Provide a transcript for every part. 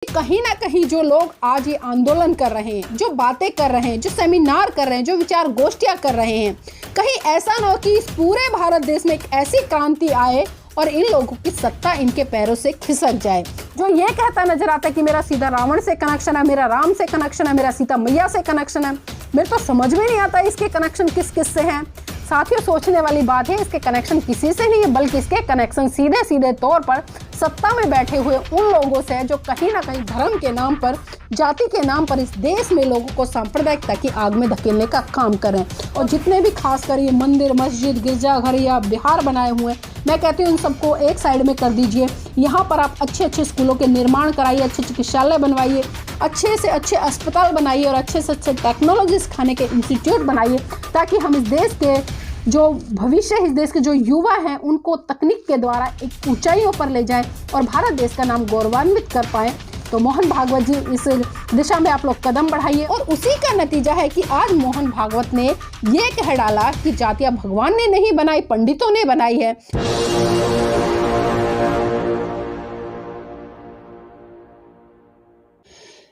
कहीं ना कहीं जो लोग आज ये आंदोलन कर रहे हैं, जो बातें कर रहे हैं, जो सेमिनार कर रहे हैं, जो विचार गोष्ठियां कर रहे हैं, कहीं ऐसा ना हो कि इस पूरे भारत देश में एक ऐसी क्रांति आए और इन लोगों की सत्ता इनके पैरों से खिसक जाए। जो ये कहता नजर आता है कि मेरा सीधा रावण से कनेक्शन है, मेरा राम से कनेक्शन है, मेरा सीता मैया से कनेक्शन है, मेरे तो समझ में नहीं आता इसके कनेक्शन किस किस से हैं। साथियों, सोचने वाली बात है, इसके कनेक्शन किसी से नहीं है, बल्कि इसके कनेक्शन सीधे सीधे तौर पर सत्ता में बैठे हुए उन लोगों से है जो कहीं ना कहीं धर्म के नाम पर, जाति के नाम पर इस देश में लोगों को सांप्रदायिकता की आग में धकेलने का काम करें। और जितने भी खासकर ये मंदिर, मस्जिद, गिरजाघर या बिहार बनाए हुए हैं, मैं कहती हूँ इन सबको एक साइड में कर दीजिए। यहाँ पर आप अच्छे अच्छे स्कूलों के निर्माण कराइए, अच्छे चिकित्सालय बनवाइए, अच्छे से अच्छे अस्पताल बनाइए और अच्छे से अच्छे टेक्नोलॉजी सिखाने के इंस्टीट्यूट बनाइए, ताकि हम इस देश के जो भविष्य, इस देश के जो युवा हैं उनको तकनीक के द्वारा एक ऊंचाइयों पर ले जाएं और भारत देश का नाम गौरवान्वित कर पाएं। तो मोहन भागवत जी, इस दिशा में आप लोग कदम बढ़ाइए। और उसी का नतीजा है कि आज मोहन भागवत ने ये कह डाला कि जातियां भगवान ने नहीं बनाई, पंडितों ने बनाई है।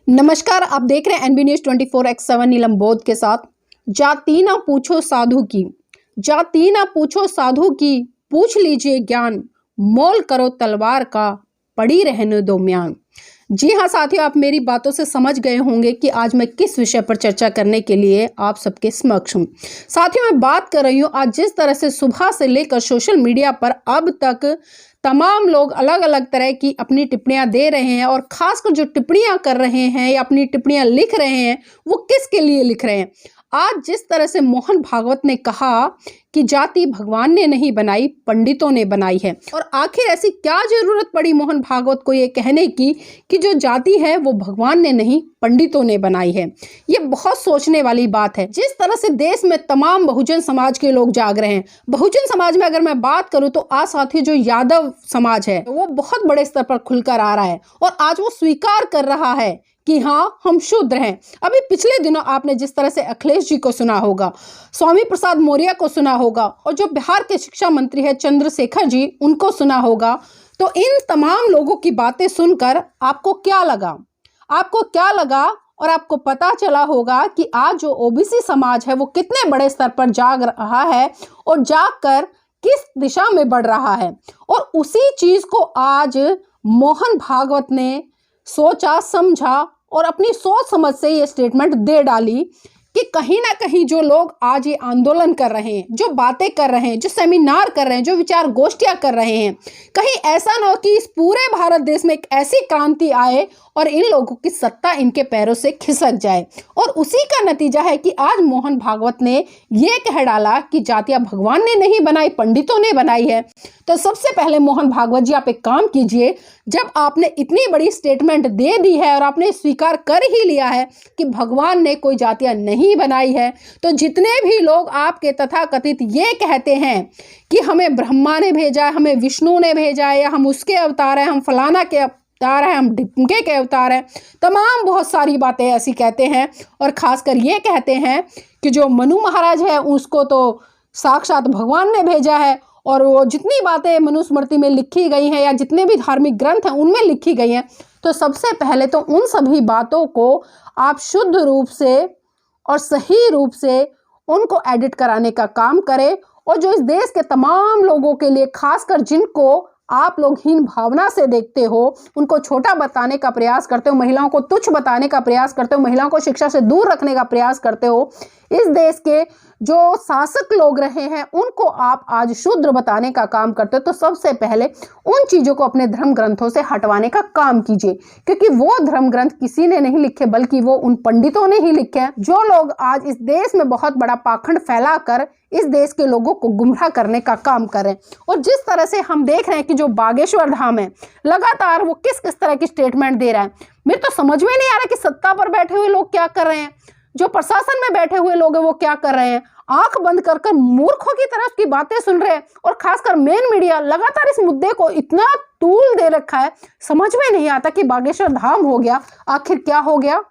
नमस्कार, आप देख रहे हैं एनबी न्यूज 24x7 नीलम बोध के साथ। जाति ना पूछो साधु की, जाति ना पूछो साधु की, पूछ लीजिए ज्ञान, मोल करो तलवार का, पड़ी रहने दो म्यान। जी हाँ साथियों, आप मेरी बातों से समझ गए होंगे कि आज मैं किस विषय पर चर्चा करने के लिए आप सबके समक्ष हूँ। साथियों, मैं बात कर रही हूँ आज जिस तरह से सुबह से लेकर सोशल मीडिया पर अब तक तमाम लोग अलग अलग तरह की अपनी टिप्पणियां दे रहे हैं, और खासकर जो टिप्पणियां कर रहे हैं या अपनी टिप्पणियां लिख रहे हैं वो किसके लिए लिख रहे हैं। आज जिस तरह से मोहन भागवत ने कहा कि जाति भगवान ने नहीं बनाई, पंडितों ने बनाई है, और आखिर ऐसी क्या जरूरत पड़ी मोहन भागवत को ये कहने की कि जो जाति है वो भगवान ने नहीं, पंडितों ने बनाई है। ये बहुत सोचने वाली बात है। जिस तरह से देश में तमाम बहुजन समाज के लोग जाग रहे हैं, बहुजन समाज में अगर मैं बात करूं तो आज साथी जो यादव समाज है वो बहुत बड़े स्तर पर खुलकर आ रहा है और आज वो स्वीकार कर रहा है कि हाँ, हम शूद्र हैं। अभी पिछले दिनों आपने जिस तरह से अखिलेश जी को सुना होगा, स्वामी प्रसाद मौर्य को सुना होगा, और जो बिहार के शिक्षा मंत्री है चंद्रशेखर जी, उनको सुना होगा। तो इन तमाम लोगों की बातें सुनकर आपको क्या लगा? आपको क्या लगा? और आपको पता चला होगा कि आज जो ओबीसी समाज है वो कितने बड़े स्तर पर जाग रहा है और जागकर किस दिशा में बढ़ रहा है। और उसी चीज को आज मोहन भागवत ने सोचा, समझा और अपनी सोच समझ से ये स्टेटमेंट दे डाली कि कहीं ना कहीं जो लोग आज ये आंदोलन कर रहे हैं, जो बातें कर रहे हैं, जो सेमिनार कर रहे हैं, जो विचार गोष्ठियां कर रहे हैं, कहीं ऐसा ना हो कि इस पूरे भारत देश में एक ऐसी क्रांति आए और इन लोगों की सत्ता इनके पैरों से खिसक जाए। और उसी का नतीजा है कि आज मोहन भागवत ने ये कह डाला कि जातियां भगवान ने नहीं बनाई, पंडितों ने बनाई है। तो सबसे पहले मोहन भागवत जी, आप एक काम कीजिए, जब आपने इतनी बड़ी स्टेटमेंट दे दी है और आपने स्वीकार कर ही लिया है कि भगवान ने कोई जातियां नहीं बनाई है, तो जितने भी लोग आपके तथाकथित ये कहते हैं कि हमें ब्रह्मा ने भेजा है, हमें विष्णु ने भेजा है, या हम उसके अवतार हैं, हम फलाना के अवतार हैं, हम ढिमके के अवतार हैं, तमाम बहुत सारी बातें ऐसी कहते हैं। और खासकर ये कहते हैं कि जो मनु महाराज है उसको तो साक्षात भगवान ने भेजा है, और वो जितनी बातें मनुस्मृति में लिखी गई हैं या जितने भी धार्मिक ग्रंथ हैं उनमें लिखी गई हैं। तो सबसे पहले तो उन सभी बातों को आप शुद्ध रूप से और सही रूप से उनको एडिट कराने का काम करें, और जो इस देश के तमाम लोगों के लिए, खासकर जिनको आप लोग हीन भावना से देखते हो, उनको छोटा बताने का प्रयास करते हो, महिलाओं को तुच्छ बताने का प्रयास करते हो, महिलाओं को शिक्षा से दूर रखने का प्रयास करते हो, इस देश के जो शासक लोग रहे हैं उनको आप आज शूद्र बताने का काम करते हो। तो सबसे पहले उन चीजों को अपने धर्म ग्रंथों से हटवाने का काम कीजिए, क्योंकि वो धर्म ग्रंथ किसी ने नहीं लिखे, बल्कि वो उन पंडितों ने ही लिखे हैं, जो लोग आज इस देश में बहुत बड़ा पाखंड फैलाकर इस देश के लोगों को गुमराह करने का काम करें। और जिस तरह से हम देख रहे हैं कि जो बागेश्वर धाम है, लगातार वो किस किस तरह की स्टेटमेंट दे रहा है, मेरे तो समझ में नहीं आ रहा कि सत्ता पर बैठे हुए लोग क्या कर रहे हैं, जो प्रशासन में बैठे हुए लोग हैं वो क्या कर रहे हैं। आंख बंद कर कर मूर्खों की तरह की बातें सुन रहे हैं, और खासकर मेन मीडिया लगातार इस मुद्दे को इतना तूल दे रखा है, समझ में नहीं आता कि बागेश्वर धाम हो गया, आखिर क्या हो गया।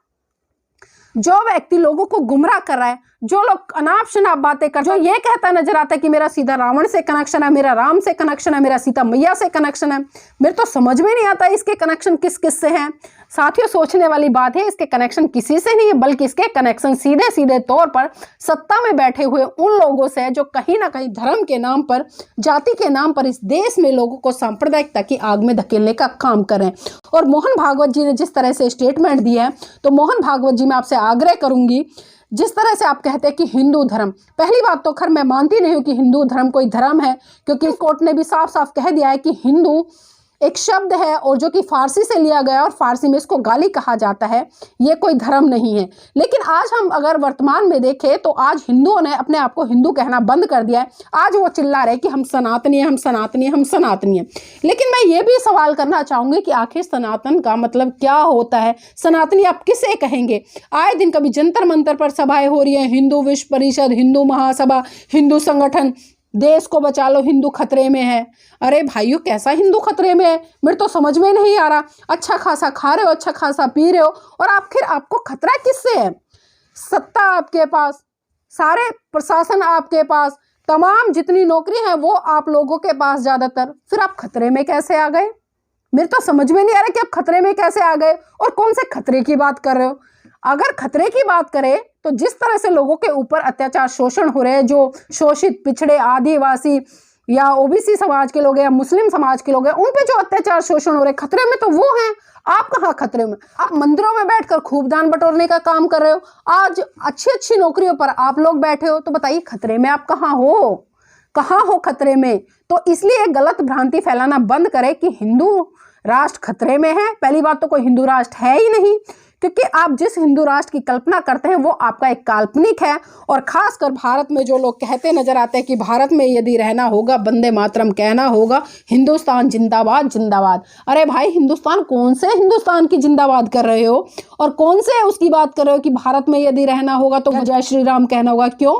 जो व्यक्ति लोगों को गुमराह कर रहा है, जो लोग अनाप शनाप बातें कर, जो ये कहता नजर आता है कि मेरा सीधा रावण से कनेक्शन है, मेरा राम से कनेक्शन है, मेरा सीता मैया से कनेक्शन है, मेरे तो समझ में नहीं आता इसके कनेक्शन किस किस से हैं। साथियों, सोचने वाली बात है, इसके कनेक्शन किसी से नहीं है, बल्कि इसके कनेक्शन सीधे सीधे तौर पर सत्ता में बैठे हुए उन लोगों से है जो कहीं ना कहीं धर्म के नाम पर, जाति के नाम पर इस देश में लोगों को सांप्रदायिकता की आग में धकेलने का काम करें। और मोहन भागवत जी ने जिस तरह से स्टेटमेंट दिया है, तो मोहन भागवत जी, मैं आपसे आग्रह करूंगी, जिस तरह से आप कहते हैं कि हिंदू धर्म, पहली बात तो खैर मैं मानती नहीं हूं कि हिंदू धर्म कोई धर्म है, क्योंकि कोर्ट ने भी साफ साफ कह दिया है कि हिंदू एक शब्द है और जो कि फारसी से लिया गया और फारसी में इसको गाली कहा जाता है, ये कोई धर्म नहीं है। लेकिन आज हम अगर वर्तमान में देखें तो आज हिंदुओं ने अपने आप को हिंदू कहना बंद कर दिया है। आज वो चिल्ला रहे कि हम सनातनी हैं, हम सनातनी हैं, हम सनातनी हैं। लेकिन मैं ये भी सवाल करना चाहूँगी कि आखिर सनातन का मतलब क्या होता है? सनातनी आप किसे कहेंगे? आए दिन कभी जंतर मंतर पर सभाएं हो रही हैं, हिंदू विश्व परिषद, हिंदू महासभा, हिंदू संगठन, देश को बचा लो, हिंदू खतरे में है। अरे भाइयों, कैसा हिंदू खतरे में है? मेरे तो समझ में नहीं आ रहा। अच्छा खासा खा रहे हो, अच्छा खासा पी रहे हो, और आखिर आपको खतरा किससे है? सत्ता आपके पास, सारे प्रशासन आपके पास, तमाम जितनी नौकरी है वो आप लोगों के पास ज्यादातर, फिर आप खतरे में कैसे आ गए? मेरे तो समझ में नहीं आ रहा कि आप खतरे में कैसे आ गए, और कौन से खतरे की बात कर रहे हो? अगर खतरे की बात करें तो जिस तरह से लोगों के ऊपर अत्याचार शोषण हो रहे हैं, जो शोषित पिछड़े आदिवासी या ओबीसी समाज के लोग हैं या मुस्लिम समाज के लोग हैं, उन पे जो अत्याचार शोषण हो रहे हैं, खतरे में तो वो हैं। आप कहाँ खतरे में? आप मंदिरों में बैठकर खूब दान बटोरने का काम कर रहे हो, आज अच्छी अच्छी नौकरियों पर आप लोग बैठे हो, तो बताइए खतरे में आप कहाँ हो? कहाँ हो खतरे में? तो इसलिए गलत भ्रांति फैलाना बंद करें कि हिंदू राष्ट्र खतरे में है। पहली बात तो कोई हिंदू राष्ट्र है ही नहीं, क्योंकि आप जिस हिंदू राष्ट्र की कल्पना करते हैं वो आपका एक काल्पनिक है। और खासकर भारत में जो लोग कहते नजर आते हैं कि भारत में यदि रहना होगा वंदे मातरम कहना होगा, हिंदुस्तान जिंदाबाद जिंदाबाद। अरे भाई, हिंदुस्तान कौन से हिंदुस्तान की जिंदाबाद कर रहे हो, और कौन से उसकी बात कर रहे हो कि भारत में यदि रहना होगा तो जय श्री राम कहना होगा? क्यों?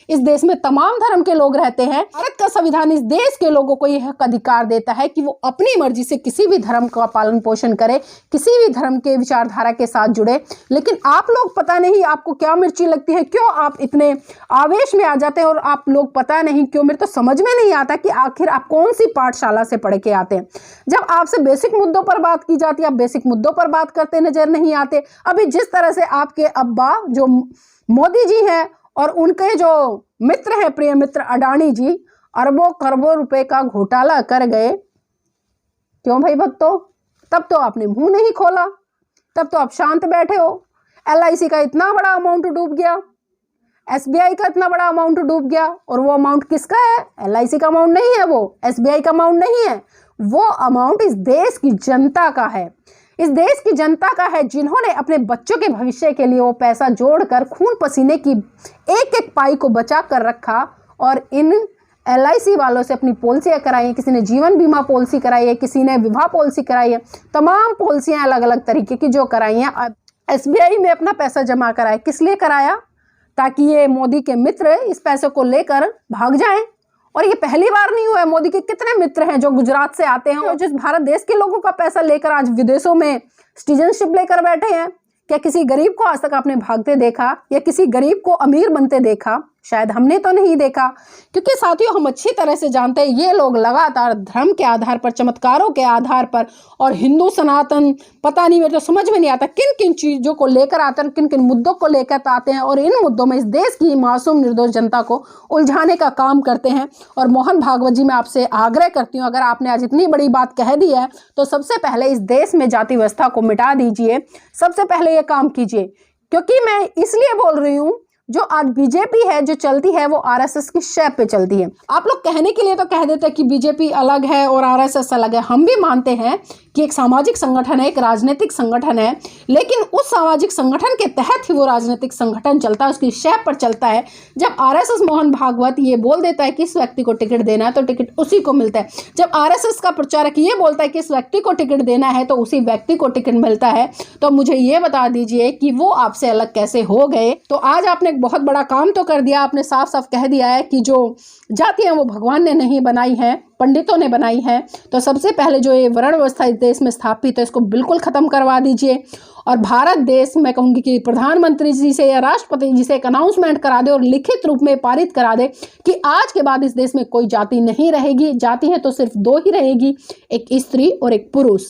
इस देश में तमाम धर्म के लोग रहते हैं। भारत का संविधान इस देश के लोगों को यह हक अधिकार देता है कि वो अपनी मर्जी से किसी भी धर्म का पालन पोषण करे, किसी भी धर्म के विचारधारा के साथ जुड़े। लेकिन आप लोग पता नहीं आपको क्या मिर्ची लगती है, क्यों आप इतने आवेश में आ जाते हैं, और आप लोग पता नहीं क्यों, मेरे तो समझ में नहीं आता कि आखिर आप कौन सी पाठशाला से पढ़ के आते हैं। जब आपसे बेसिक मुद्दों पर बात की जाती है, आप बेसिक मुद्दों पर बात करते नजर नहीं आते। अभी जिस तरह से आपके अब्बा जो मोदी जी हैं और उनके जो मित्र हैं, प्रिय मित्र अडानी जी, अरबों खरबों रुपए का घोटाला कर गए, क्यों भाई भक्तों? तब तो आपने मुंह नहीं खोला, तब तो आप शांत बैठे हो। LIC का इतना बड़ा अमाउंट डूब गया, SBI का इतना बड़ा अमाउंट डूब गया, और वो अमाउंट किसका है? LIC का अमाउंट नहीं है, वो SBI का अमाउंट नहीं है, वो अमाउंट इस देश की जनता का है। इस देश की जनता का है, जिन्होंने अपने बच्चों के भविष्य के लिए वो पैसा जोड़कर खून पसीने की एक एक पाई को बचा कर रखा, और इन LIC वालों से अपनी पॉलिसियाँ कराई है। किसी ने जीवन बीमा पॉलिसी कराई है, किसी ने विवाह पॉलिसी कराई है, तमाम पॉलिसियाँ अलग अलग तरीके की जो कराई हैं। SBI में अपना पैसा जमा कराया, किस लिए कराया? ताकि ये मोदी के मित्र इस पैसे को लेकर भाग जाएं। और ये पहली बार नहीं हुआ है। मोदी के कितने मित्र हैं जो गुजरात से आते हैं और जिस भारत देश के लोगों का पैसा लेकर आज विदेशों में सिटीजनशिप लेकर बैठे हैं। क्या किसी गरीब को आज तक आपने भागते देखा, या किसी गरीब को अमीर बनते देखा? शायद हमने तो नहीं देखा, क्योंकि साथियों हम अच्छी तरह से जानते हैं ये लोग लगातार धर्म के आधार पर, चमत्कारों के आधार पर, और हिंदू सनातन पता नहीं, मेरे तो समझ में नहीं आता किन किन चीज़ों को लेकर आते हैं, किन किन मुद्दों को लेकर आते हैं, और इन मुद्दों में इस देश की मासूम निर्दोष जनता को उलझाने का काम करते हैं। और मोहन भागवत जी, मैं आपसे आग्रह करती हूँ, अगर आपने आज इतनी बड़ी बात कह दी है तो सबसे पहले इस देश में जाति व्यवस्था को मिटा दीजिए, सबसे पहले ये काम कीजिए। क्योंकि मैं इसलिए बोल रही हूँ, जो आज बीजेपी है जो चलती है वो आरएसएस की शैप पे चलती है। आप लोग कहने के लिए तो कह देते हैं कि बीजेपी अलग है और आरएसएस अलग है। हम भी मानते हैं कि एक सामाजिक संगठन है, एक राजनीतिक संगठन है, लेकिन उस सामाजिक संगठन के तहत ही वो राजनीतिक संगठन चलता है, उसकी शैप पर चलता है। जब आरएसएस मोहन भागवत ये बोल देता है कि इस व्यक्ति को टिकट देना है तो टिकट उसी को मिलता है। जब आरएसएस का प्रचारक ये बोलता है कि इस व्यक्ति को टिकट देना है तो उसी व्यक्ति को टिकट मिलता है। तो मुझे ये बता दीजिए कि वो आपसे अलग कैसे हो गए? तो आज आपने एक बहुत बड़ा काम तो कर दिया, आपने साफ साफ कह दिया है कि जो जातियां वो भगवान ने नहीं बनाई हैं, पंडितों ने बनाई हैं। तो सबसे पहले जो ये वर्ण व्यवस्था इस देश में स्थापित है इसको बिल्कुल खत्म करवा दीजिए। और भारत देश, मैं कहूँगी कि प्रधानमंत्री जी से या राष्ट्रपति जी से एक अनाउंसमेंट करा दे और लिखित रूप में पारित करा दे कि आज के बाद इस देश में कोई जाति नहीं रहेगी। जाति है तो सिर्फ दो ही रहेगी, एक स्त्री और एक पुरुष।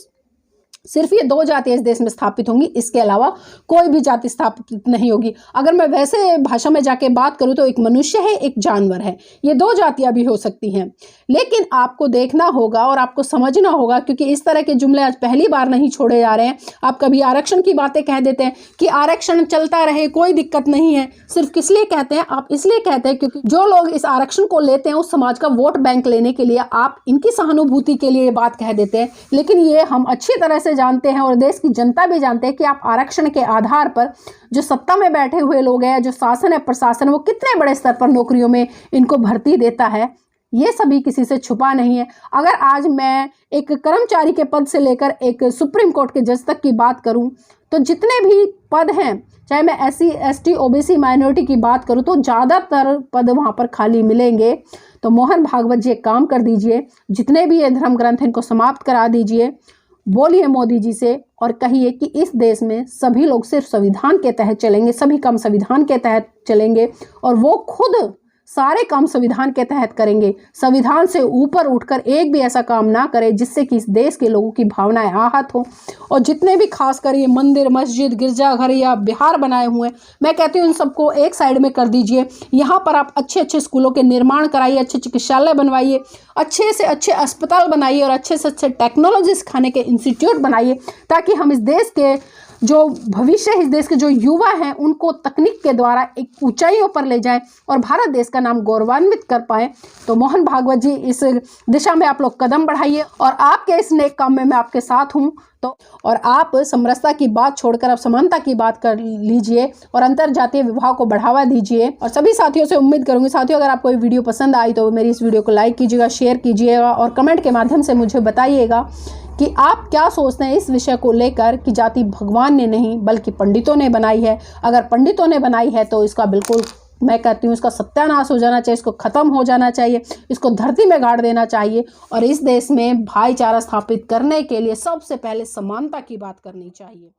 सिर्फ ये दो जातियां इस देश में स्थापित होंगी, इसके अलावा कोई भी जाति स्थापित नहीं होगी। अगर मैं वैसे भाषा में जाके बात करूं तो एक मनुष्य है, एक जानवर है, ये दो जातियां भी हो सकती हैं। लेकिन आपको देखना होगा और आपको समझना होगा, क्योंकि इस तरह के जुमले आज पहली बार नहीं छोड़े जा रहे हैं। आप कभी आरक्षण की बातें कह देते हैं कि आरक्षण चलता रहे, कोई दिक्कत नहीं है। सिर्फ किस लिए कहते हैं? आप इसलिए कहते हैं क्योंकि जो लोग इस आरक्षण को लेते हैं उस समाज का वोट बैंक लेने के लिए आप इनकी सहानुभूति के लिए ये बात कह देते हैं। लेकिन ये हम अच्छी तरह से जानते हैं और देश की जनता भी जानते हैं कि आप आरक्षण के आधार पर जो सत्ता में बैठे हुए लोग हैं, जो शासन है, प्रशासन, वो कितने बड़े स्तर पर नौकरियों में इनको भर्ती देता है, ये सभी किसी से छुपा नहीं है। अगर आज मैं एक कर्मचारी के पद से लेकर एक सुप्रीम कोर्ट के जज तक की बात करूं तो जितने भी पद हैं, चाहे मैं SC ST OBC माइनॉरिटी की बात करूं तो ज़्यादातर पद वहां पर खाली मिलेंगे। तो मोहन भागवत जी एक काम कर दीजिए, जितने भी ये धर्म ग्रंथ हैं इनको समाप्त करा दीजिए, बोलिए मोदी जी से और कहिए कि इस देश में सभी लोग सिर्फ संविधान के तहत चलेंगे, सभी काम संविधान के तहत चलेंगे और वो खुद सारे काम संविधान के तहत करेंगे। संविधान से ऊपर उठकर एक भी ऐसा काम ना करे जिससे कि इस देश के लोगों की भावनाएं आहत हो। और जितने भी खासकर ये मंदिर, मस्जिद, गिरजाघर या बिहार बनाए हुए हैं, मैं कहती हूँ इन सबको एक साइड में कर दीजिए। यहाँ पर आप अच्छे अच्छे स्कूलों के निर्माण कराइए, अच्छे चिकित्सालय बनवाइए, अच्छे से अच्छे अस्पताल बनाइए और अच्छे से अच्छे टेक्नोलॉजी सिखाने के इंस्टीट्यूट बनाइए, ताकि हम इस देश के जो भविष्य, इस देश के जो युवा हैं उनको तकनीक के द्वारा एक ऊंचाइयों पर ले जाएं और भारत देश का नाम गौरवान्वित कर पाएं। तो मोहन भागवत जी, इस दिशा में आप लोग कदम बढ़ाइए और आपके इस नेक काम में मैं आपके साथ हूं। तो और आप समरसता की बात छोड़कर अब समानता की बात कर लीजिए और अंतर जातीय विवाह को बढ़ावा दीजिए। और सभी साथियों से उम्मीद करूंगी, साथियों अगर आपको ये वीडियो पसंद आई तो मेरी इस वीडियो को लाइक कीजिएगा, शेयर कीजिएगा और कमेंट के माध्यम से मुझे बताइएगा कि आप क्या सोचते हैं इस विषय को लेकर कि जाति भगवान ने नहीं बल्कि पंडितों ने बनाई है। अगर पंडितों ने बनाई है तो इसका बिल्कुल, मैं कहती हूँ, इसका सत्यानाश हो जाना चाहिए, इसको ख़त्म हो जाना चाहिए, इसको धरती में गाड़ देना चाहिए और इस देश में भाईचारा स्थापित करने के लिए सबसे पहले समानता की बात करनी चाहिए।